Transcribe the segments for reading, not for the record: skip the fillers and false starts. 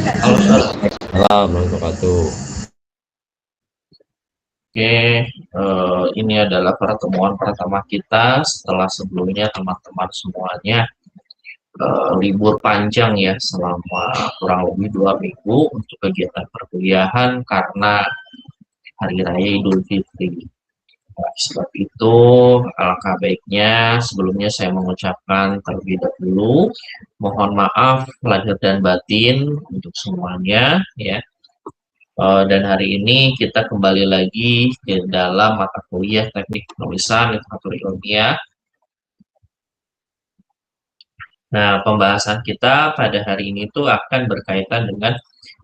Halo, Assalamualaikum warahmatullahi. Oke, ini adalah pertemuan pertama kita setelah sebelumnya teman-teman semuanya libur panjang ya selama kurang lebih 2 minggu untuk kegiatan perkuliahan karena Hari Raya Idul Fitri. Nah, sebab itu, alangkah baiknya sebelumnya saya mengucapkan terlebih dahulu mohon maaf lahir dan batin untuk semuanya ya. Dan hari ini kita kembali lagi ke dalam mata kuliah teknik penulisan literatur ilmiah. Nah, pembahasan kita pada hari ini tuh akan berkaitan dengan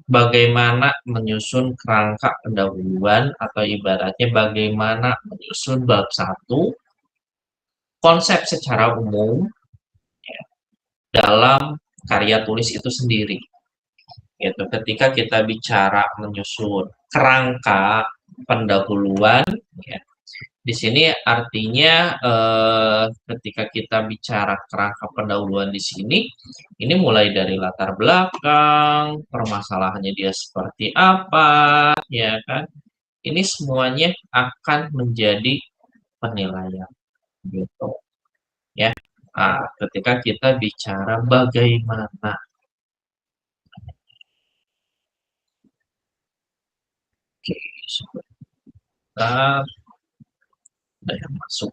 bagaimana menyusun kerangka pendahuluan atau ibaratnya bagaimana menyusun bab 1 konsep secara umum ya, dalam karya tulis itu sendiri. Gitu. Ketika kita bicara menyusun kerangka pendahuluan ya, di sini artinya ketika kita bicara kerangka pendahuluan di sini, ini mulai dari latar belakang, permasalahannya dia seperti apa, ya kan? Ini semuanya akan menjadi penilaian, gitu, ya. Nah, ketika kita bicara bagaimana, oke, sebentar, ada yang masuk.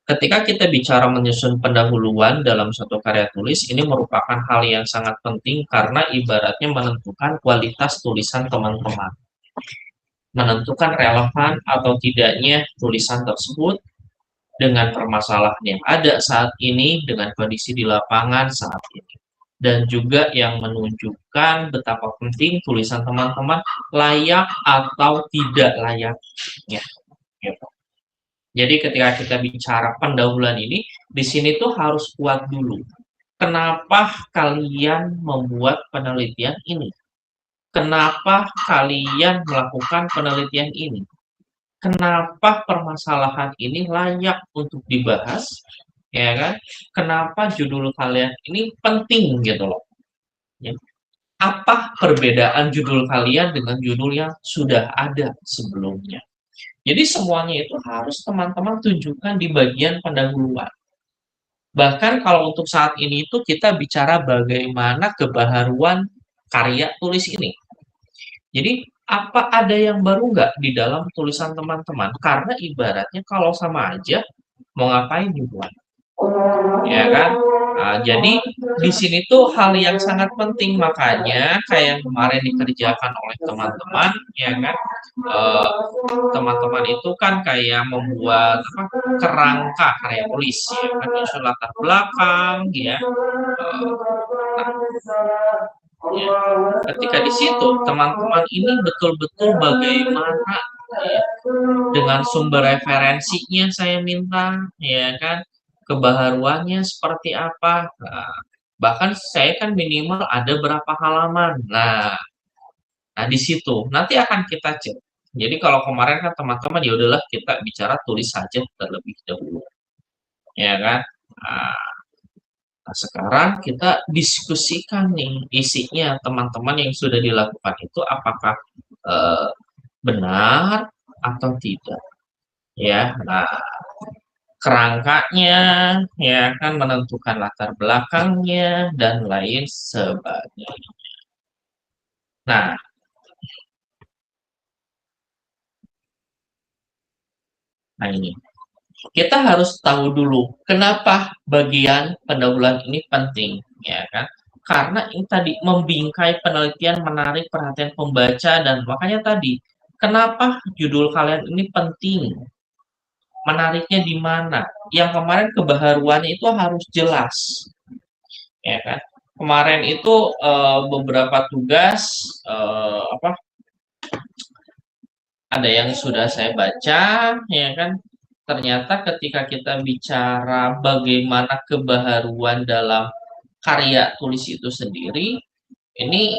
Ketika kita bicara menyusun pendahuluan dalam suatu karya tulis, ini merupakan hal yang sangat penting karena ibaratnya menentukan kualitas tulisan teman-teman. Menentukan relevan atau tidaknya tulisan tersebut dengan permasalahan yang ada saat ini, dengan kondisi di lapangan saat ini. Dan juga yang menunjukkan betapa penting tulisan teman-teman layak atau tidak layak. Ya, gitu. Jadi ketika kita bicara pendahuluan ini, di sini tuh harus kuat dulu. Kenapa kalian membuat penelitian ini? Kenapa kalian melakukan penelitian ini? Kenapa permasalahan ini layak untuk dibahas? Ya kan? Kenapa judul kalian ini penting gitu loh. Ya. Apa perbedaan judul kalian dengan judul yang sudah ada sebelumnya? Jadi semuanya itu harus teman-teman tunjukkan di bagian pendahuluan. Bahkan kalau untuk saat ini itu kita bicara bagaimana kebaharuan karya tulis ini. Jadi apa ada yang baru nggak di dalam tulisan teman-teman? Karena ibaratnya kalau sama aja mau ngapain dibuat, ya kan? Nah, jadi di sini tuh hal yang sangat penting makanya kayak yang kemarin dikerjakan oleh teman-teman, ya kan? Teman-teman itu kan kayak membuat apa, kerangka karya tulis, ya kan? Menyusun latar belakang, ya. Ya. Ketika di situ teman-teman ini betul-betul bagaimana ya, dengan sumber referensinya saya minta, ya kan, kebaharuannya seperti apa. Nah, bahkan saya kan minimal ada berapa halaman. Nah, di situ nanti akan kita cek. Jadi kalau kemarin kan teman-teman ya udahlah kita bicara tulis saja terlebih dahulu, ya kan. Nah, sekarang kita diskusikan nih isinya teman-teman yang sudah dilakukan itu apakah eh, benar atau tidak, ya. Nah, kerangkanya ya kan menentukan latar belakangnya dan lain sebagainya. Nah, ini kita harus tahu dulu kenapa bagian pendahuluan ini penting, ya kan? Karena ini tadi membingkai penelitian, menarik perhatian pembaca dan makanya tadi kenapa judul kalian ini penting, menariknya di mana? Yang kemarin kebaharuannya itu harus jelas, ya kan? Kemarin itu beberapa tugas apa ada yang sudah saya baca, ya kan? Ternyata ketika kita bicara bagaimana kebaharuan dalam karya tulis itu sendiri, ini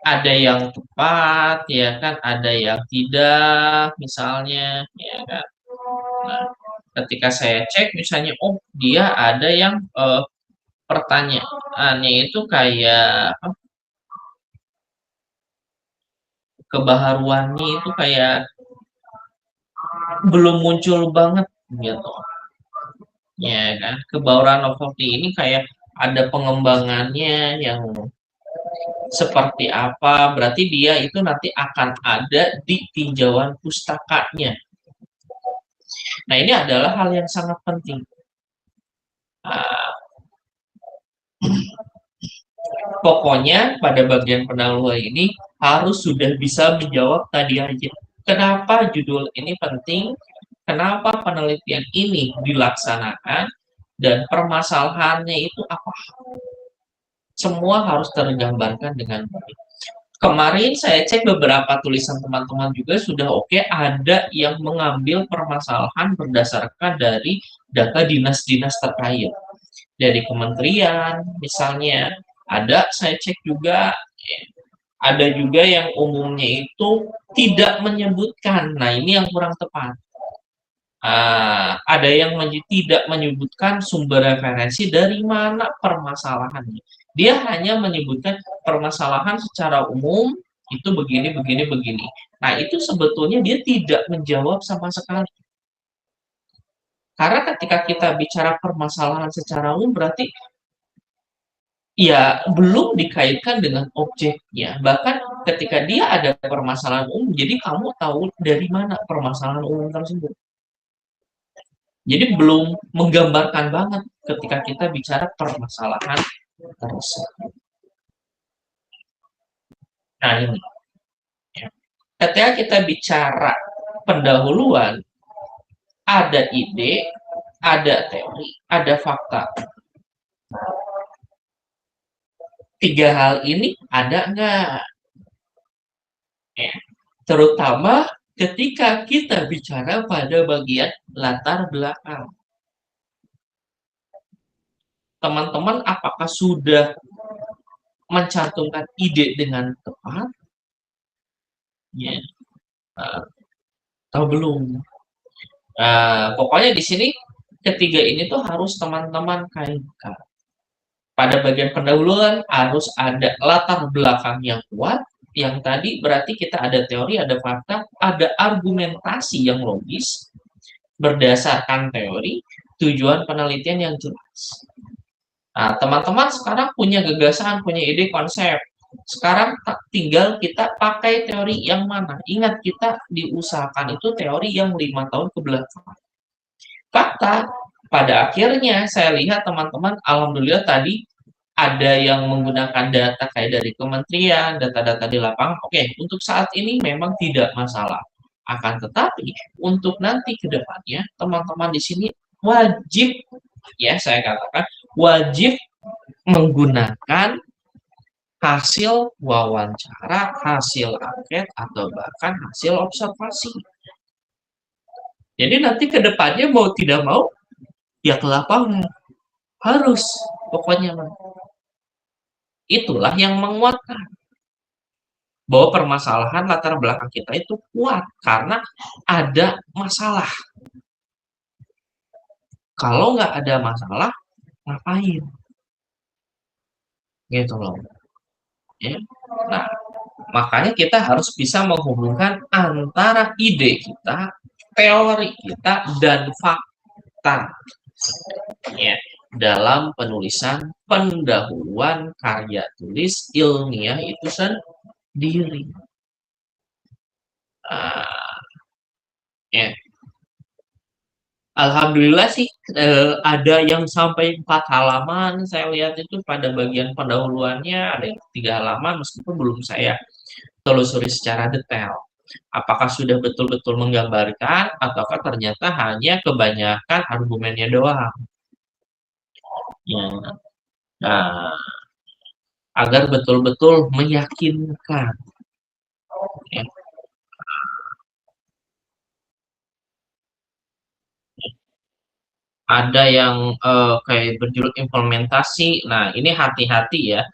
ada yang tepat, ya kan? Ada yang tidak, misalnya, ya kan? Nah, ketika saya cek, misalnya, oh dia ada yang pertanyaannya itu kayak kebaharuannya itu kayak belum muncul banget gitu. Ya kan, kebaharuan novelty ini kayak ada pengembangannya yang seperti apa, berarti dia itu nanti akan ada di tinjauan pustakanya. Nah, ini adalah hal yang sangat penting. Nah, pokoknya pada bagian pendahuluan ini harus sudah bisa menjawab tadi aja. Kenapa judul ini penting? Kenapa penelitian ini dilaksanakan? Dan permasalahannya itu apa? Semua harus tergambarkan dengan baik. Kemarin saya cek beberapa tulisan teman-teman juga sudah oke, ada yang mengambil permasalahan berdasarkan dari data dinas-dinas terkait. Dari kementerian misalnya, ada saya cek juga, ada juga yang umumnya itu tidak menyebutkan. Nah, ini yang kurang tepat. Ada yang tidak menyebutkan sumber referensi dari mana permasalahannya. Dia hanya menyebutkan permasalahan secara umum itu begini, begini, begini. Nah, itu sebetulnya dia tidak menjawab sama sekali. Karena ketika kita bicara permasalahan secara umum, berarti ya belum dikaitkan dengan objeknya. Bahkan ketika dia ada permasalahan umum, jadi kamu tahu dari mana permasalahan umum tersebut. Jadi belum menggambarkan banget ketika kita bicara permasalahan tersebut. Nah, ini. Ya. Ketika kita bicara pendahuluan, ada ide, ada teori, ada fakta. Tiga hal ini ada nggak? Ya. Terutama ketika kita bicara pada bagian latar belakang. Teman-teman apakah sudah mencantumkan ide dengan tepat? Ya. Atau belum? Pokoknya di sini ketiga ini tuh harus teman-teman kaitkan. Pada bagian pendahuluan harus ada latar belakang yang kuat, yang tadi berarti kita ada teori, ada fakta, ada argumentasi yang logis, berdasarkan teori, tujuan penelitian yang jelas. Nah, teman-teman sekarang punya gagasan, punya ide, konsep. Sekarang tinggal kita pakai teori yang mana. Ingat, kita diusahakan itu teori yang 5 tahun ke belakang. Fakta, pada akhirnya saya lihat teman-teman, alhamdulillah tadi ada yang menggunakan data kayak dari kementerian, data-data di lapangan. Oke, untuk saat ini memang tidak masalah. Akan tetapi, untuk nanti ke depannya, teman-teman di sini wajib, ya saya katakan, wajib menggunakan hasil wawancara, hasil angket, atau bahkan hasil observasi. Jadi nanti ke depannya mau tidak mau, ya ke lapangan. Harus, pokoknya. Itulah yang menguatkan bahwa permasalahan latar belakang kita itu kuat karena ada masalah. Kalau nggak ada masalah, ngapain? Gitu loh. Ya. Nah, makanya kita harus bisa menghubungkan antara ide kita, teori kita, dan fakta. Ya, dalam penulisan pendahuluan karya tulis ilmiah itu sendiri. Ya. Alhamdulillah sih ada yang sampai 4 halaman, saya lihat itu pada bagian pendahuluannya ada yang 3 halaman meskipun belum saya telusuri secara detail. Apakah sudah betul-betul menggambarkan ataukah ternyata hanya kebanyakan argumennya doang. Ya. Nah, agar betul-betul meyakinkan. Ya. Ada yang kayak berjudul implementasi. Nah, ini hati-hati ya.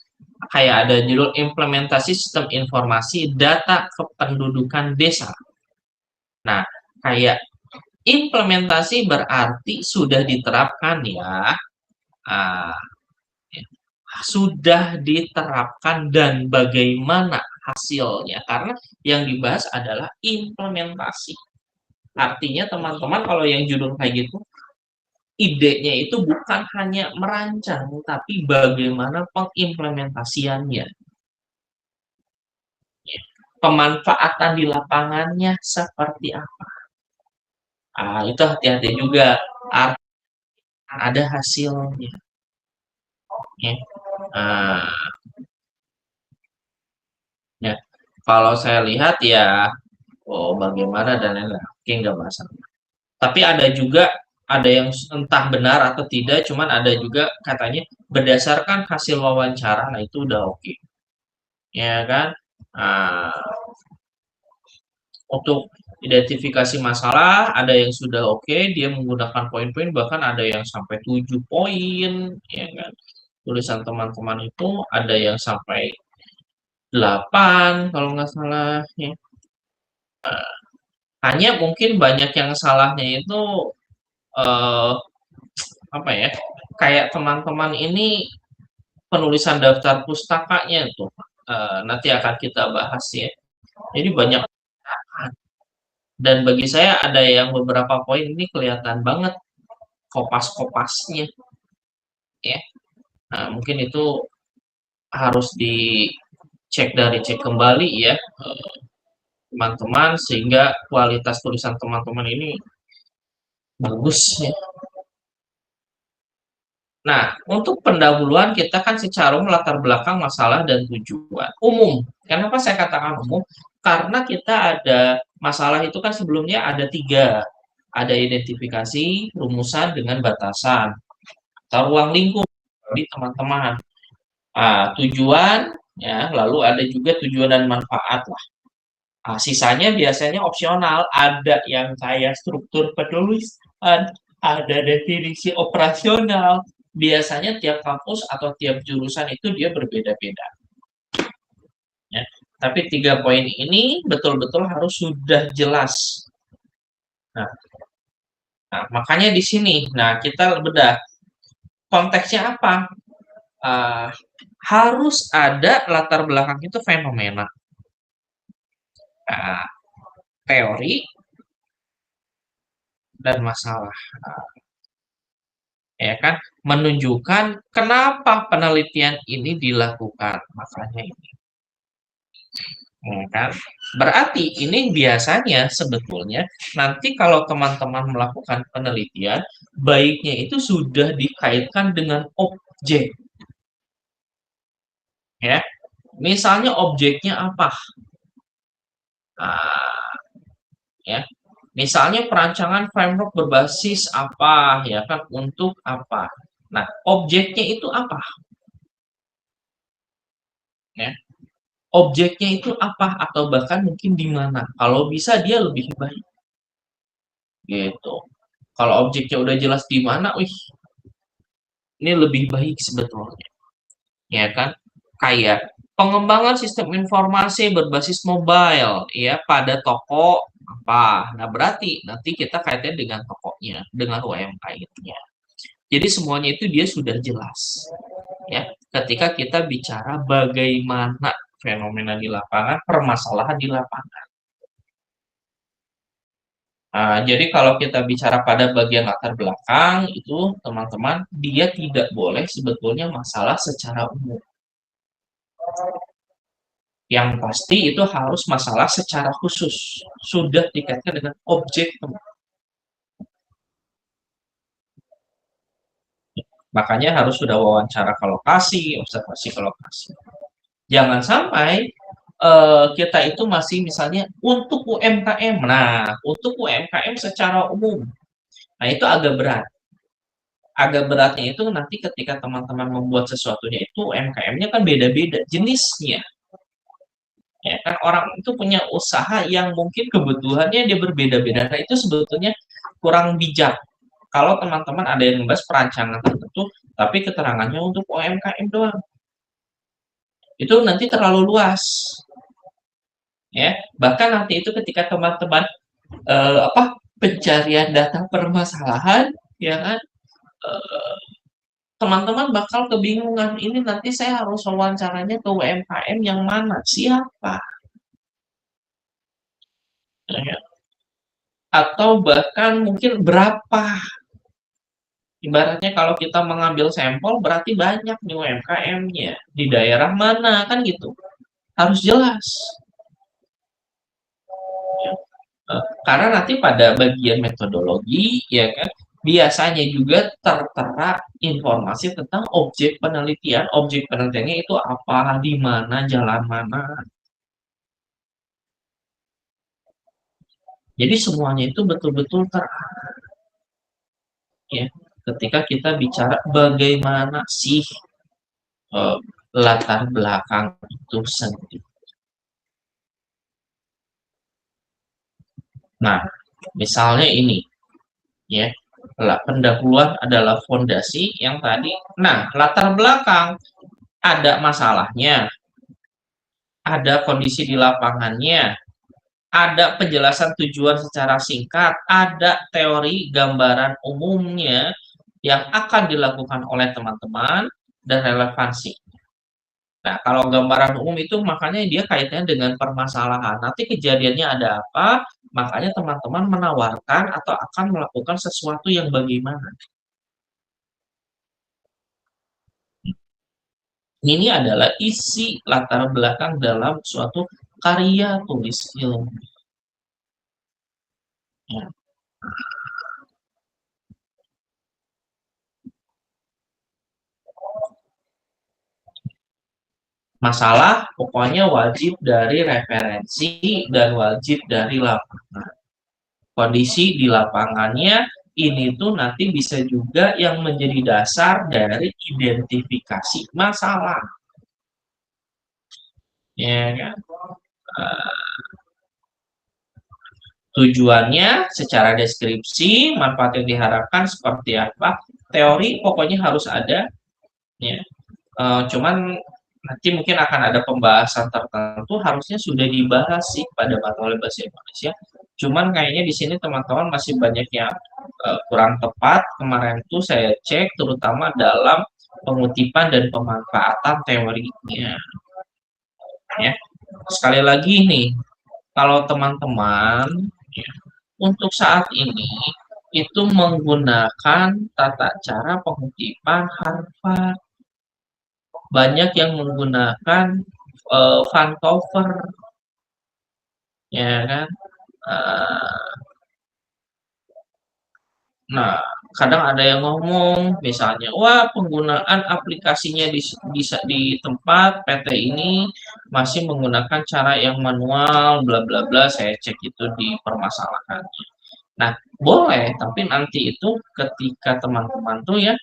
Kayak ada judul implementasi sistem informasi data kependudukan desa. Nah, kayak implementasi berarti sudah diterapkan ya. Nah, sudah diterapkan dan bagaimana hasilnya. Karena yang dibahas adalah implementasi. Artinya teman-teman kalau yang judul kayak gitu, idenya itu bukan hanya merancang, tapi bagaimana pengimplementasiannya. Pemanfaatan di lapangannya seperti apa. Itu hati-hati juga. Ada hasilnya. Ya. Nah, ya. Kalau saya lihat ya, bagaimana dan lain-lain. Oke, nggak masalah. Tapi ada juga, ada yang entah benar atau tidak, cuman ada juga katanya berdasarkan hasil wawancara, nah itu udah oke. Ya kan? Nah, untuk identifikasi masalah, ada yang sudah oke, dia menggunakan poin-poin, bahkan ada yang sampai 7 poin, ya kan? Tulisan teman-teman itu ada yang sampai 8 kalau nggak salah, ya. Hanya mungkin banyak yang salahnya itu, eh, apa ya, kayak teman-teman ini penulisan daftar pustakanya tuh, nanti akan kita bahas ya. Jadi banyak, dan bagi saya ada yang beberapa poin ini kelihatan banget kopas-kopasnya ya. Nah, mungkin itu harus dicek dari cek kembali ya, teman-teman, sehingga kualitas tulisan teman-teman ini bagus ya. Nah, untuk pendahuluan kita kan secara melatar belakang masalah dan tujuan umum. Kenapa saya katakan umum? Karena kita ada masalah itu kan sebelumnya ada 3. Ada identifikasi, rumusan, dengan batasan atau ruang lingkup di teman-teman. Tujuan, ya, lalu ada juga tujuan dan manfaat lah. Sisanya biasanya opsional, ada yang kayak struktur penulisan, ada definisi operasional. Biasanya tiap kampus atau tiap jurusan itu dia berbeda-beda. Ya. Tapi 3 poin ini betul-betul harus sudah jelas. Nah, makanya di sini, nah kita bedah konteksnya apa? Uh, harus ada latar belakang itu fenomena. Uh, teori dan masalah. Ya kan, menunjukkan kenapa penelitian ini dilakukan, makanya ini, ya kan. Berarti ini biasanya sebetulnya nanti kalau teman-teman melakukan penelitian, baiknya itu sudah dikaitkan dengan objek, ya. Misalnya objeknya apa, ya. Misalnya perancangan framework berbasis apa, ya kan, untuk apa. Nah, objeknya itu apa, ya. Objeknya itu apa, atau bahkan mungkin di mana. Kalau bisa dia lebih baik. Gitu. Kalau objeknya udah jelas di mana, wih, ini lebih baik sebetulnya. Ya kan? Kayak pengembangan sistem informasi berbasis mobile ya pada toko apa. Nah, berarti nanti kita kaitnya dengan tokonya, dengan UMKM-nya. Jadi semuanya itu dia sudah jelas. Ya, ketika kita bicara bagaimana fenomena di lapangan, permasalahan di lapangan. Jadi kalau kita bicara pada bagian latar belakang itu, teman-teman, dia tidak boleh sebetulnya masalah secara umum. Yang pasti itu harus masalah secara khusus, sudah dikaitkan dengan objek, teman. Makanya harus sudah wawancara ke lokasi, observasi ke lokasi. Jangan sampai kita itu masih misalnya untuk UMKM. Nah, untuk UMKM secara umum, nah itu agak berat. Agak beratnya itu nanti ketika teman-teman membuat sesuatunya itu UMKM-nya kan beda-beda jenisnya. Ya kan, orang itu punya usaha yang mungkin kebutuhannya dia berbeda-beda. Nah, itu sebetulnya kurang bijak. Kalau teman-teman ada yang membahas perancangan tertentu, tapi keterangannya untuk UMKM doang. Itu nanti terlalu luas. Ya, bahkan nanti itu ketika teman-teman pencarian data permasalahan, ya kan, teman-teman bakal kebingungan, ini nanti saya harus wawancaranya ke UMKM yang mana, siapa, ya. Atau bahkan mungkin berapa. Ibaratnya kalau kita mengambil sampel berarti banyak nih UMKM-nya, di daerah mana, kan gitu. Harus jelas. Ya. Karena nanti pada bagian metodologi, ya kan, biasanya juga tertera informasi tentang objek penelitian. Objek penelitiannya itu apa, di mana, jalan mana. Jadi semuanya itu betul-betul ya, ketika kita bicara bagaimana sih eh, latar belakang itu sendiri. Nah, misalnya ini ya, pendahuluan adalah fondasi yang tadi. Nah, latar belakang ada masalahnya, ada kondisi di lapangannya, ada penjelasan tujuan secara singkat, ada teori gambaran umumnya yang akan dilakukan oleh teman-teman dan relevansi. Nah, kalau gambaran umum itu makanya dia kaitannya dengan permasalahan. Nanti kejadiannya ada apa, makanya teman-teman menawarkan atau akan melakukan sesuatu yang bagaimana. Ini adalah isi latar belakang dalam suatu karya tulis ilmu. Ya. Masalah pokoknya wajib dari referensi dan wajib dari lapangan. Kondisi di lapangannya ini tuh nanti bisa juga yang menjadi dasar dari identifikasi masalah. Ya kan? Tujuannya secara deskripsi, manfaat yang diharapkan seperti apa, teori pokoknya harus ada. Ya. Cuman nanti mungkin akan ada pembahasan tertentu harusnya sudah dibahas sih pada mata kuliah bahasa Indonesia. Cuman kayaknya di sini teman-teman masih banyak yang kurang tepat. Kemarin tuh saya cek terutama dalam pengutipan dan pemanfaatan teorinya. Ya. Sekali lagi nih, kalau teman-teman ya, untuk saat ini itu menggunakan tata cara pengutipan Harvard. Banyak yang menggunakan Vancouver, ya kan. Uh, nah, kadang ada yang ngomong, misalnya, wah penggunaan aplikasinya di tempat PT ini masih menggunakan cara yang manual, bla bla bla. Saya cek itu di permasalahan. Nah, boleh, tapi nanti itu ketika teman-teman tuh ya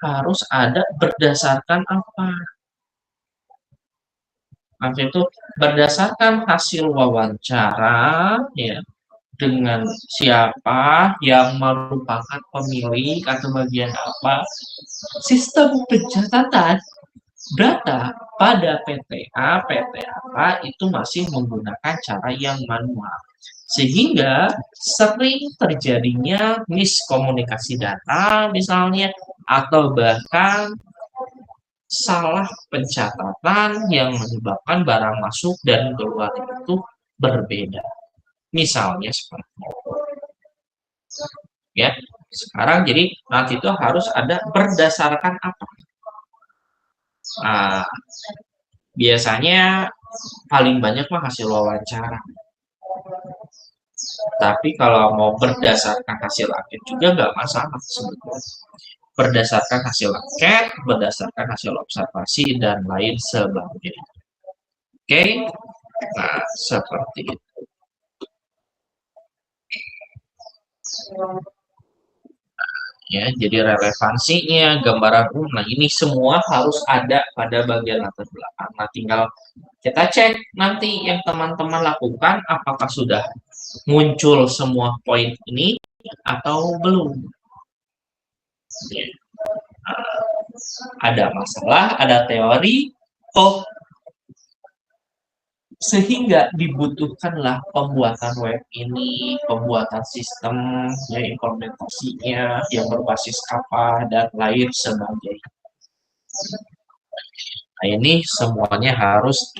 harus ada berdasarkan apa. Nanti itu berdasarkan hasil wawancara ya dengan siapa yang merupakan pemilik atau bagian apa. Sistem pencatatan data pada PTA, PTA itu masih menggunakan cara yang manual. Sehingga sering terjadinya miskomunikasi data misalnya, atau bahkan salah pencatatan yang menyebabkan barang masuk dan keluar itu berbeda. Misalnya seperti itu. Ya, sekarang jadi nanti itu harus ada berdasarkan apa. Nah, biasanya paling banyak mah hasil wawancara. Tapi kalau mau berdasarkan hasil angket juga nggak masalah sebetulnya. Berdasarkan hasil angket, berdasarkan hasil observasi, dan lain sebagainya. Oke, nah seperti itu. Ya, jadi relevansinya, gambaran umum, nah ini semua harus ada pada bagian latar belakang. Nah, tinggal kita cek nanti yang teman-teman lakukan apakah sudah muncul semua poin ini atau belum. Ya. Ada masalah, ada teori, oh Sehingga dibutuhkanlah pembuatan web ini, pembuatan sistem, ya, implementasinya yang berbasis apa dan lain sebagainya. Nah, ini semuanya harus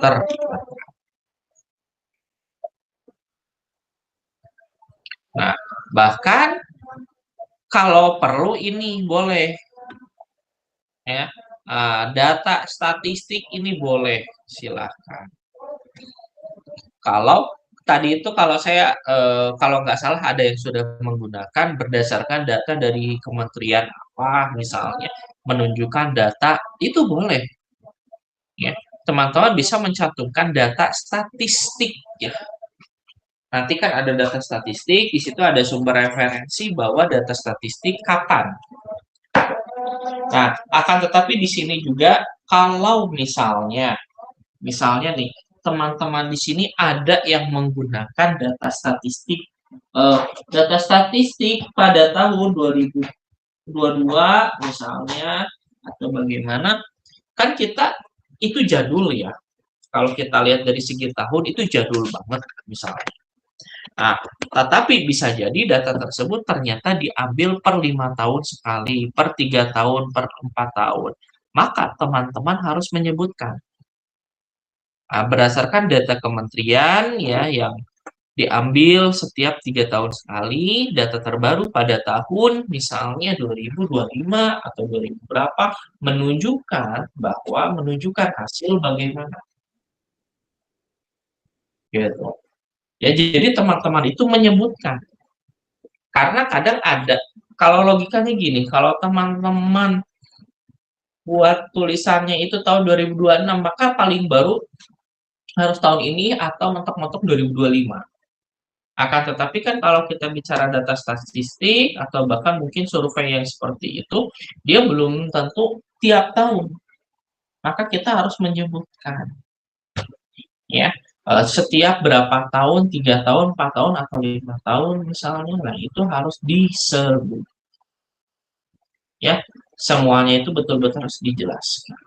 Nah, bahkan kalau perlu ini boleh, ya, data statistik ini boleh, silahkan. Kalau tadi itu kalau saya kalau nggak salah ada yang sudah menggunakan berdasarkan data dari kementerian apa misalnya menunjukkan data itu boleh, ya. Teman-teman bisa mencantumkan data statistik, ya. Nanti kan ada data statistik, di situ ada sumber referensi bahwa data statistik kapan. Nah, akan tetapi di sini juga kalau misalnya nih, teman-teman di sini ada yang menggunakan eh, data statistik pada tahun 2022 misalnya, atau bagaimana, kan kita itu jadul, ya. Kalau kita lihat dari segi tahun itu jadul banget misalnya. Nah, tetapi bisa jadi data tersebut ternyata diambil per 5 tahun sekali, per 3 tahun, per 4 tahun. Maka teman-teman harus menyebutkan. Nah, berdasarkan data kementerian, ya, yang diambil setiap 3 tahun sekali, data terbaru pada tahun misalnya 2025 atau 2000 berapa, menunjukkan hasil bagaimana, gitu. Ya, jadi teman-teman itu menyebutkan. Karena kadang ada, kalau logikanya gini, kalau teman-teman buat tulisannya itu tahun 2026, maka paling baru harus tahun ini atau mentok-mentok 2025. Akan tetapi kan kalau kita bicara data statistik atau bahkan mungkin survei yang seperti itu, dia belum tentu tiap tahun. Maka kita harus menyebutkan, ya, setiap berapa tahun, 3 tahun, 4 tahun, atau 5 tahun misalnya, nah itu harus disebut, ya. Semuanya itu betul-betul harus dijelaskan.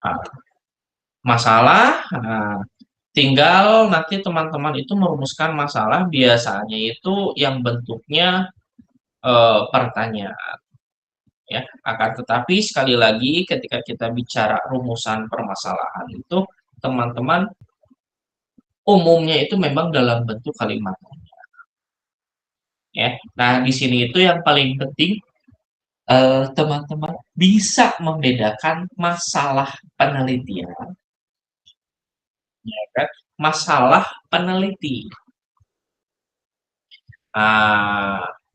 Nah, masalah, tinggal nanti teman-teman itu merumuskan masalah, biasanya itu yang bentuknya pertanyaan, ya. Akan tetapi sekali lagi ketika kita bicara rumusan permasalahan itu, teman-teman umumnya itu memang dalam bentuk kalimat, ya. Nah, di sini itu yang paling penting, teman-teman bisa membedakan masalah penelitian, ya kan, masalah peneliti.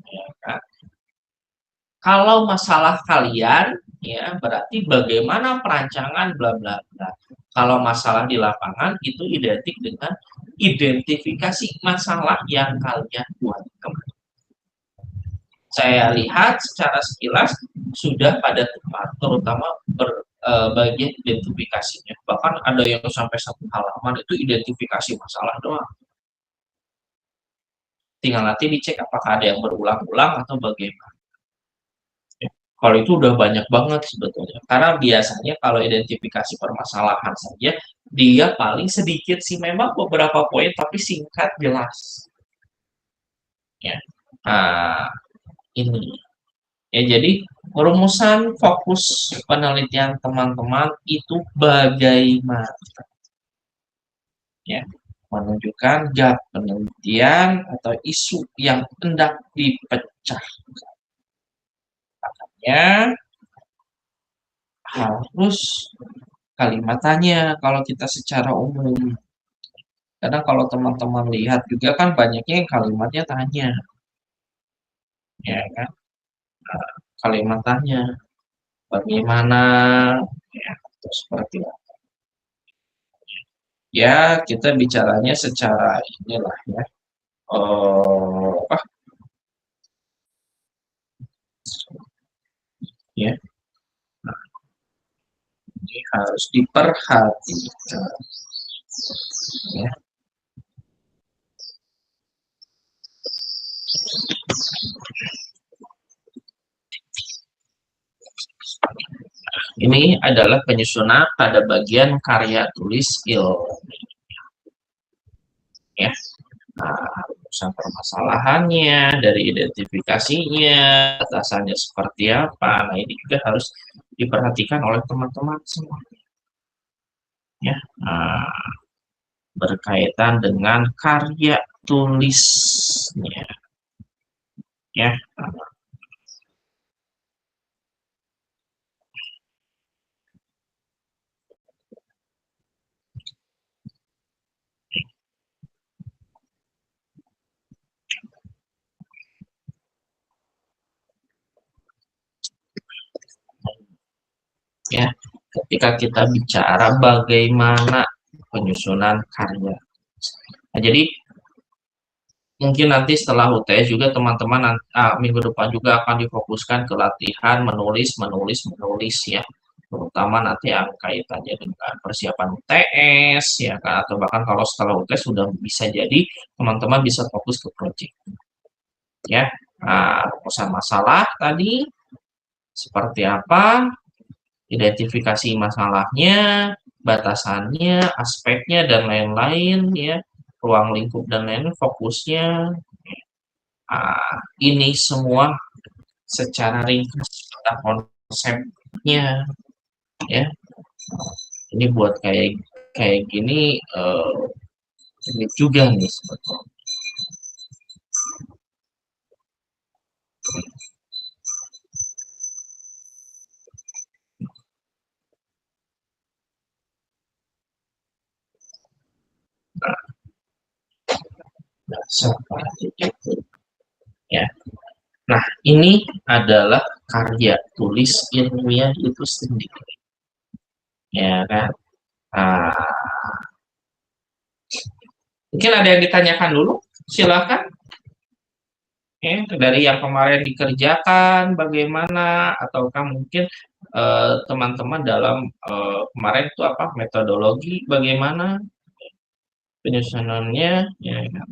Ya kan? Kalau masalah kalian, ya, berarti bagaimana perancangan bla bla bla. Kalau masalah di lapangan itu identik dengan identifikasi masalah yang kalian buat kemarin. Saya lihat secara sekilas sudah pada tempat, terutama bagian identifikasinya. Bahkan ada yang sampai 1 halaman itu identifikasi masalah doang. Tinggal nanti dicek apakah ada yang berulang-ulang atau bagaimana. Kalau itu udah banyak banget sebetulnya. Karena biasanya kalau identifikasi permasalahan saja, dia paling sedikit sih, memang beberapa poin, tapi singkat, jelas. Ya. Nah, ini. Ya, jadi rumusan fokus penelitian teman-teman itu bagaimana? Ya, menunjukkan gap penelitian atau isu yang hendak dipecah. Ya, harus kalimat tanya kalau kita secara umum. Karena kalau teman-teman lihat juga kan banyaknya yang kalimatnya tanya, ya kan? Kalimat tanya, bagaimana, ya, itu seperti itu. Ya, kita bicaranya secara inilah, ya. Apa? Ya, ini harus diperhatikan. Ya. Ini adalah penyusunan pada bagian karya tulis ilmiah, ya. Nah, rumusan permasalahannya, dari identifikasinya, batasannya seperti apa. Nah, ini juga harus diperhatikan oleh teman-teman semua, ya. Nah, berkaitan dengan karya tulisnya, ya. Ya, ketika kita bicara bagaimana penyusunan karya. Nah, jadi mungkin nanti setelah UTS juga teman-teman minggu depan juga akan difokuskan ke latihan menulis, menulis, menulis, ya. Terutama nanti yang kaitannya dengan persiapan UTS, ya kan, atau bahkan kalau setelah UTS sudah bisa jadi teman-teman bisa fokus ke project, ya. Nah, rumusan masalah tadi seperti apa, identifikasi masalahnya, batasannya, aspeknya, dan lain-lain, ya, ruang lingkup dan lain-lain, fokusnya. Ini semua secara ringkas tentang konsepnya, ya. Ini buat kayak kayak gini ini juga nih sebetulnya. Nah, seperti itu, ya. Nah, ini adalah karya tulis ilmiah itu sendiri, ya kan. Nah, mungkin ada yang ditanyakan dulu, silakan. Dari yang kemarin dikerjakan bagaimana, ataukah mungkin teman-teman dalam kemarin itu apa metodologi bagaimana penyusunannya, ya kan?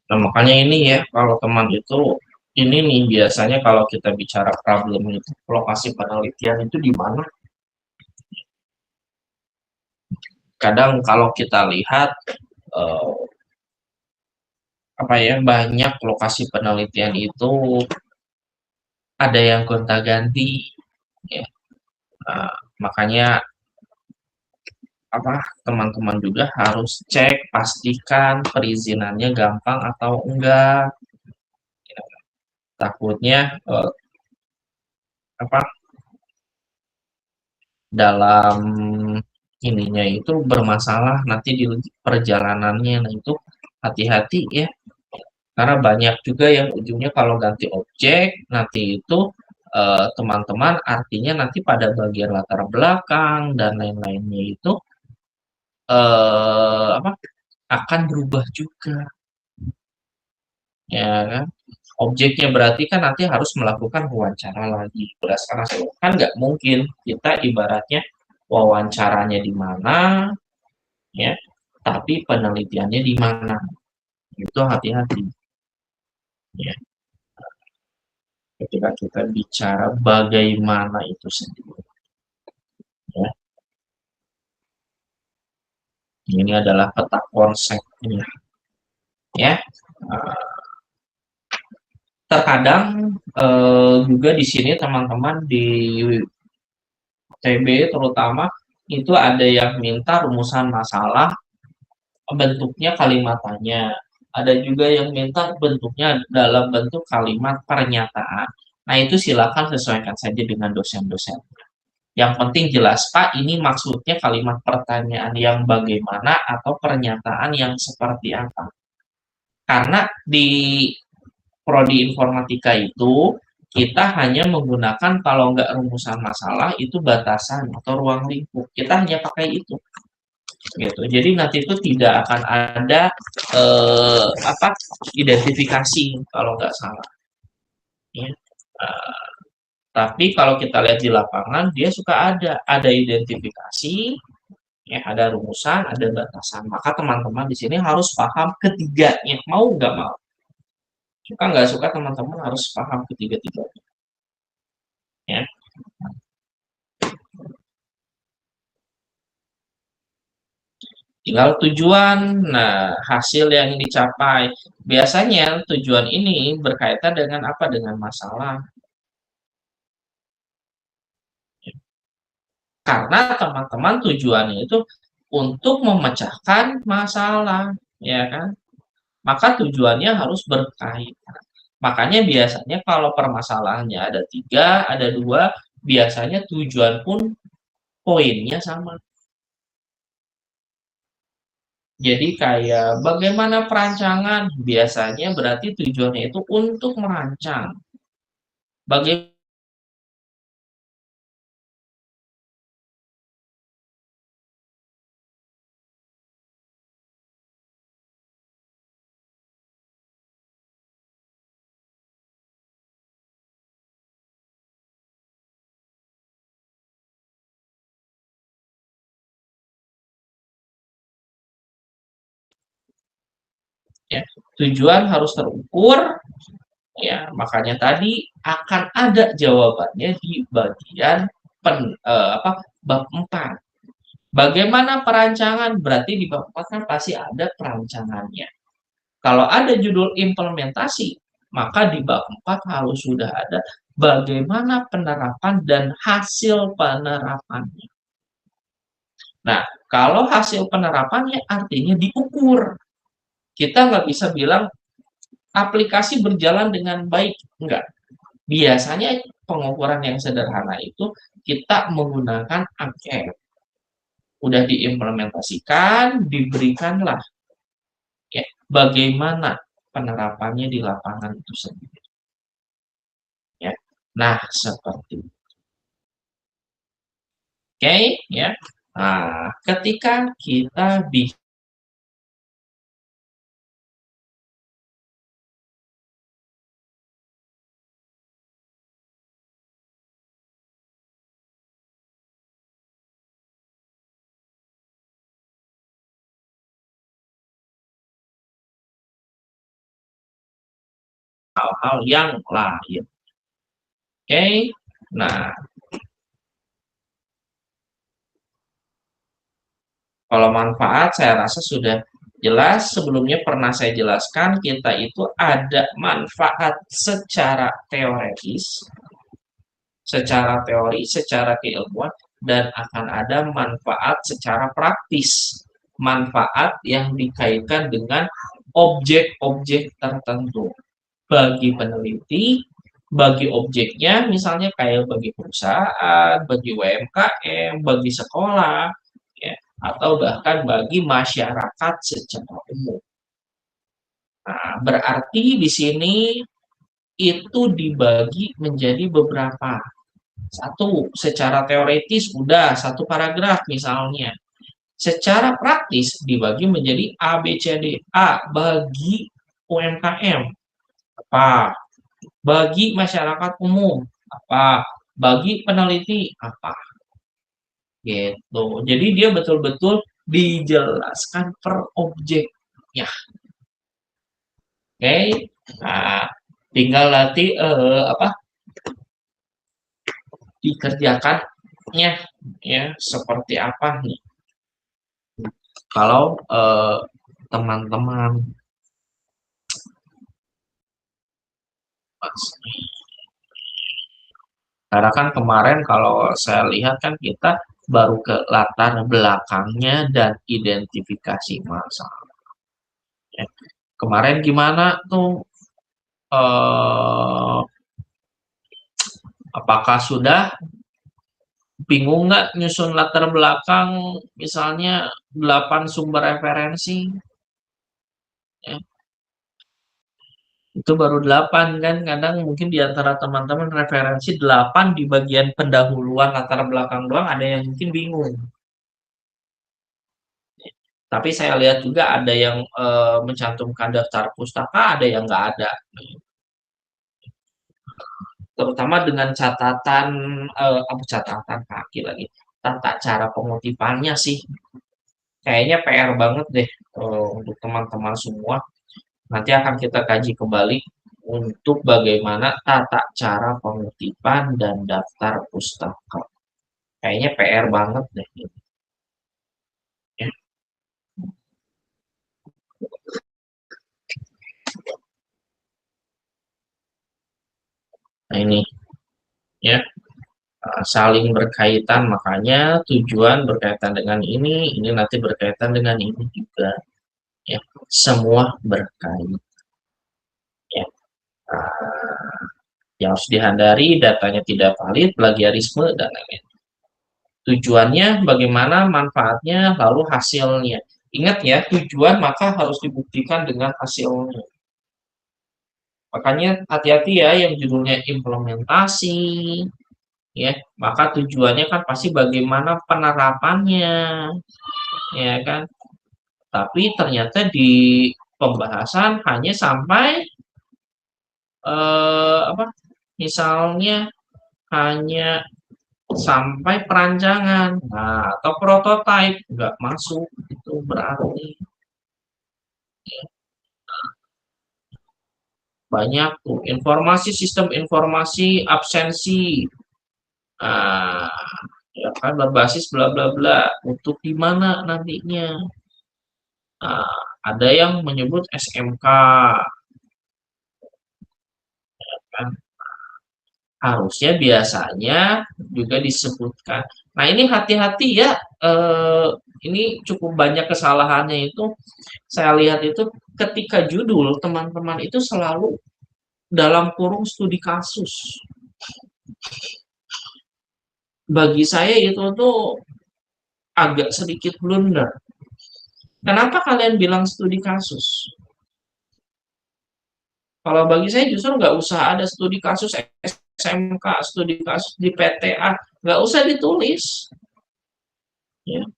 Nah, makanya ini ya kalau teman itu ini nih biasanya kalau kita bicara problem itu lokasi penelitian itu di mana? Kadang kalau kita lihat eh, apa ya banyak lokasi penelitian itu ada yang gonta-ganti, ya. Nah, makanya apa teman-teman juga harus cek pastikan perizinannya gampang atau enggak, takutnya apa dalam ininya itu bermasalah nanti di perjalanannya. Nah, itu hati-hati ya, karena banyak juga yang ujungnya kalau ganti objek nanti itu teman-teman artinya nanti pada bagian latar belakang dan lain-lainnya itu apa akan berubah juga, ya kan. Objeknya berarti kan nanti harus melakukan wawancara lagi berdasarkan hasil, kan nggak mungkin kita ibaratnya wawancaranya di mana, ya, tapi penelitiannya di mana, itu hati-hati, ya, ketika kita bicara bagaimana itu sendiri, ya. Ini adalah peta konsepnya, ya. Terkadang juga di sini teman-teman di TB terutama itu ada yang minta rumusan masalah bentuknya kalimat tanya. Ada juga yang minta bentuknya dalam bentuk kalimat pernyataan. Nah, itu silakan sesuaikan saja dengan dosen-dosen. Yang penting jelas, Pak, ini maksudnya kalimat pertanyaan yang bagaimana atau pernyataan yang seperti apa. Karena di prodi informatika itu Kita hanya menggunakan kalau nggak rumusan masalah itu batasan atau ruang lingkup. Kita hanya pakai itu. Gitu. Jadi nanti itu tidak akan ada apa identifikasi kalau nggak salah. Ya. Uh, tapi kalau kita lihat di lapangan dia suka ada identifikasi, ya ada rumusan, ada batasan. Maka teman-teman di sini harus paham ketiganya, mau nggak mau. Suka nggak suka teman-teman harus paham ketiga-tiganya. Ya. Tinggal tujuan, nah hasil yang dicapai. Biasanya tujuan ini berkaitan dengan apa? Dengan masalah. Karena teman-teman tujuannya itu untuk memecahkan masalah, ya kan? Maka tujuannya harus berkaitan. Makanya biasanya kalau permasalahannya ada 3, ada 2, biasanya tujuan pun poinnya sama. Jadi kayak bagaimana perancangan, biasanya berarti tujuannya itu untuk merancang. Bagaimana ya, tujuan harus terukur, ya makanya tadi akan ada jawabannya di bagian bab 4. Bagaimana perancangan? Berarti di bab 4 kan pasti ada perancangannya. Kalau ada judul implementasi, maka di bab 4 harus sudah ada bagaimana penerapan dan hasil penerapannya. Nah, kalau hasil penerapannya artinya diukur. Kita nggak bisa bilang aplikasi berjalan dengan baik. Enggak. Biasanya pengukuran yang sederhana itu kita menggunakan angket. Udah diimplementasikan, diberikanlah ya bagaimana penerapannya di lapangan itu sendiri. Ya. Nah, seperti itu. Oke, ya. Nah, ketika kita bisa hal-hal yang lain. Oke. Nah, kalau manfaat saya rasa sudah jelas. Sebelumnya pernah saya jelaskan kita itu ada manfaat secara teoretis, secara teori, secara keilmuan, dan akan ada manfaat secara praktis. Manfaat yang dikaitkan dengan objek-objek tertentu. Bagi peneliti, bagi objeknya, misalnya kayak bagi perusahaan, bagi UMKM, bagi sekolah, ya, atau bahkan bagi masyarakat secara umum. Nah, berarti di sini itu dibagi menjadi beberapa. Satu, secara teoretis udah satu paragraf misalnya. Secara praktis dibagi menjadi A, B, C, D. A, bagi UMKM. Apa? Bagi masyarakat umum. Apa? Bagi peneliti. Apa? Gitu. Jadi dia betul-betul dijelaskan per objeknya. Oke. Nah, tinggal nanti dikerjakannya ya seperti apa nih kalau teman-teman karena kan kemarin kalau saya lihat kan kita baru ke latar belakangnya dan identifikasi masalah ya. Kemarin gimana tuh apakah sudah bingung nggak nyusun latar belakang misalnya 8 sumber referensi ya. Itu baru 8 kan, kadang mungkin di antara teman-teman referensi 8 di bagian pendahuluan latar belakang doang ada yang mungkin bingung. Tapi saya lihat juga ada yang mencantumkan daftar pustaka, ada yang nggak ada. Terutama dengan catatan apa catatan kaki lagi, tata cara pengutipannya sih kayaknya PR banget deh untuk teman-teman semua. Nanti akan kita kaji kembali untuk bagaimana tata cara pengutipan dan daftar pustaka. Kayaknya PR banget deh. Ya. Nah ini ya saling berkaitan, makanya tujuan berkaitan dengan ini nanti berkaitan dengan ini juga. Ya, semua berkait. Ya. Yang harus dihindari datanya tidak valid, plagiarisme dan lain-lain. Tujuannya bagaimana, manfaatnya, lalu hasilnya. Ingat ya, tujuan maka harus dibuktikan dengan hasilnya. Makanya hati-hati ya yang judulnya implementasi, ya. Maka tujuannya kan pasti bagaimana penerapannya, ya kan. Tapi ternyata di pembahasan hanya sampai apa? Misalnya hanya sampai perancangan, nah, atau prototype nggak masuk itu berarti banyak tuh informasi sistem informasi absensi, nah, ya kan berbasis bla bla bla untuk di mana nantinya, nah, ada yang menyebut SMK kan, harusnya biasanya juga disebutkan. Nah ini hati-hati ya, eh, ini cukup banyak kesalahannya itu. Saya lihat itu ketika judul teman-teman itu selalu dalam kurung studi kasus. Bagi saya itu tuh agak sedikit blunder. Kenapa kalian bilang studi kasus? Kalau bagi saya justru nggak usah ada studi kasus SMK, studi kasus di PTA, nggak usah ditulis. Ya.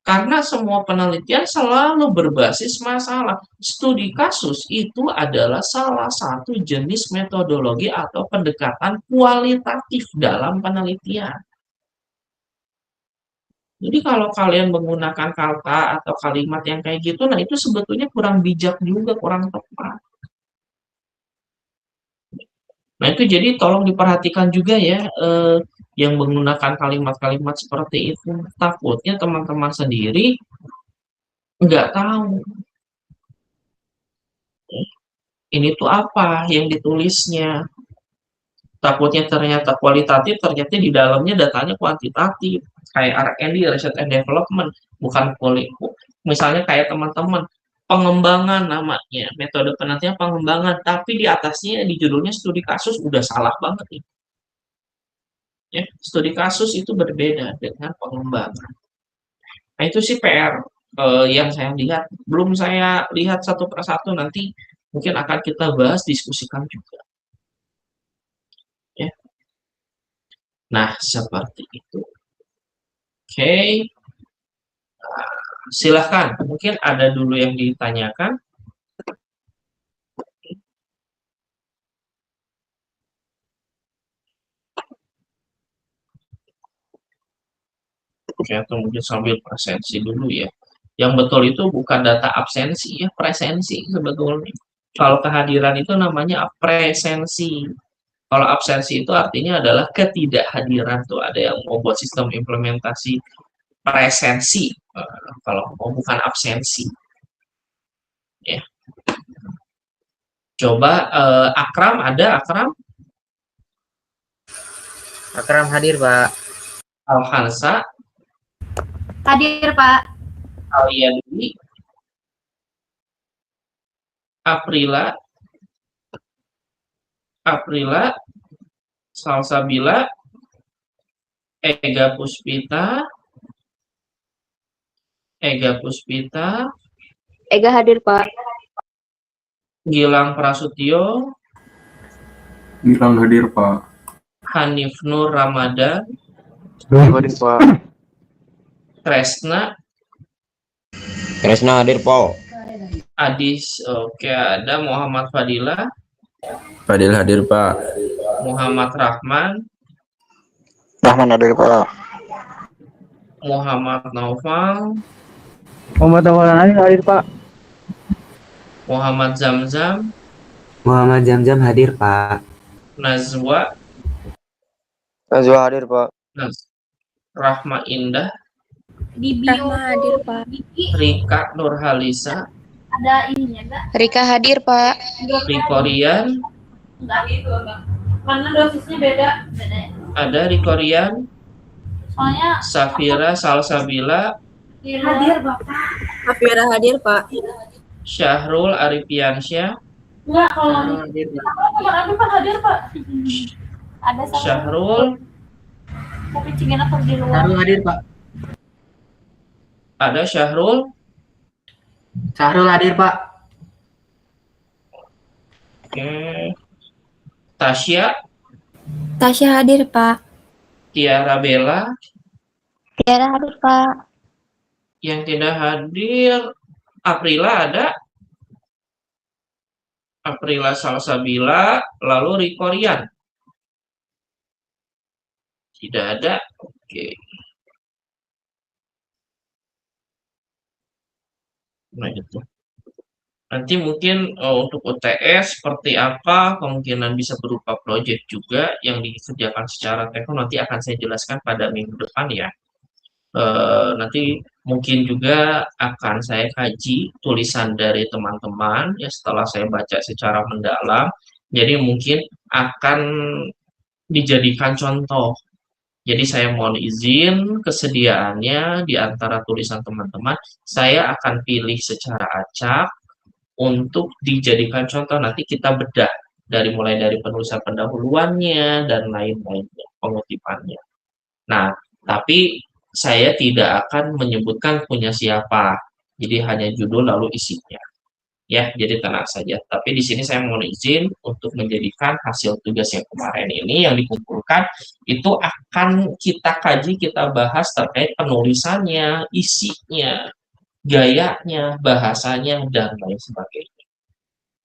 Karena semua penelitian selalu berbasis masalah. Studi kasus itu adalah salah satu jenis metodologi atau pendekatan kualitatif dalam penelitian. Jadi kalau kalian menggunakan kata atau kalimat yang kayak gitu, nah itu sebetulnya kurang bijak juga, kurang tepat. Nah itu jadi tolong diperhatikan juga ya, yang menggunakan kalimat-kalimat seperti itu. Takutnya teman-teman sendiri nggak tahu ini tuh apa yang ditulisnya. Takutnya ternyata kualitatif, ternyata di dalamnya datanya kuantitatif. Kayak R&D, Research and Development, bukan kualitas. Misalnya kayak teman-teman, pengembangan namanya, metode penelitian pengembangan, tapi di atasnya di judulnya studi kasus udah salah banget nih. Ya, studi kasus itu berbeda dengan pengembangan. Nah itu sih PR yang saya lihat. Belum saya lihat satu persatu, nanti mungkin akan kita bahas, diskusikan juga. Ya. Nah seperti itu. Oke, silahkan. Mungkin ada dulu yang ditanyakan. Oke, atau mungkin sambil presensi dulu ya. Yang betul itu bukan data absensi ya, presensi sebetulnya. Kalau kehadiran itu namanya presensi. Kalau absensi itu artinya adalah ketidakhadiran, tuh ada yang mau buat sistem implementasi presensi. Kalau mau bukan absensi. Ya. Coba Akram ada Akram? Akram hadir, Pak. Alhansa, Hadir, Pak. Aliani, Aprila, Salsabila, Ega Puspita, Ega hadir, Pak. Gilang Prasutyo, Gilang hadir, Pak. Hanif Nur Ramadan, Hadir, Pak. Tresna, Kresna hadir, Pak. Adis, oke, ada Muhammad Fadila, Fadil hadir, Pak. Muhammad Rahman, Rahman hadir, Pak. Muhammad Naufal, Muhammad Awalani hadir, Pak. Muhammad Zamzam, Muhammad Jamjam hadir, Pak. Nazwa, Najwa hadir, Pak. Rahma Indah, Di bio hadir, Pak. Rika Nurhalisa, ada ininya enggak? Rika hadir, Pak. Riko Rian, Enggak gitu, enggak. Karena dosisnya beda. Beda ya. ada Riko Rian, Soalnya Safira Salsabila, hadir Bapak. Afira hadir, Pak. Syahrul Arifiansyah, Enggak, kalau Hadir, Pak. teman aku Pak hadir, Pak. Ada sama Syahrul, tapi cingin aku di luar. Sahrul hadir, Pak. ada Syahrul, Sahrul hadir, Pak. oke, Tasya, Tasya hadir, Pak. Tiara Bella, Tiara hadir, Pak. yang tidak hadir, Aprila ada, Aprila Salsabila, lalu Riko Rian. Tidak ada, oke. Nah itu. Nanti mungkin untuk UTS seperti apa, kemungkinan bisa berupa proyek juga yang dikerjakan secara teknis, nanti akan saya jelaskan pada minggu depan ya. Nanti mungkin juga akan saya kaji tulisan dari teman-teman ya setelah saya baca secara mendalam. Jadi mungkin akan dijadikan contoh. Jadi saya mohon izin kesediaannya di antara tulisan teman-teman, saya akan pilih secara acak untuk dijadikan contoh. Nanti kita bedah mulai dari penulisan pendahuluannya dan lain-lainnya, pengutipannya. Nah, tapi saya tidak akan menyebutkan punya siapa. Jadi hanya judul lalu isinya. Ya, jadi tenang saja. Tapi di sini saya mohon izin untuk menjadikan hasil tugas yang kemarin ini yang dikumpulkan itu akan kita kaji, kita bahas terkait penulisannya, isinya, gayanya, bahasanya, dan lain sebagainya.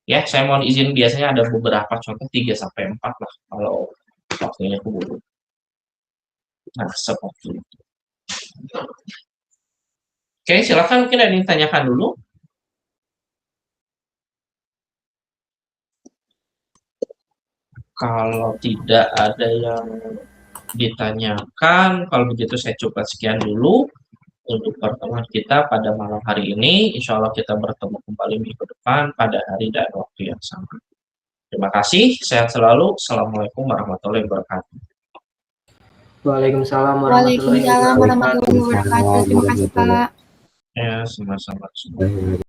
Ya, saya mohon izin biasanya ada beberapa contoh 3 sampai 4 lah kalau waktunya keburu. Nah, seperti itu. Oke, silakan mungkin ada yang ditanyakan dulu. Kalau tidak ada yang ditanyakan, kalau begitu saya coba sekian dulu untuk pertemuan kita pada malam hari ini. Insya Allah kita bertemu kembali minggu depan pada hari dan waktu yang sama. Terima kasih, sehat selalu. Assalamualaikum warahmatullahi wabarakatuh. Waalaikumsalam Waalaikumsalam warahmatullahi wabarakatuh. Terima kasih, Pak. Ya, sama-sama.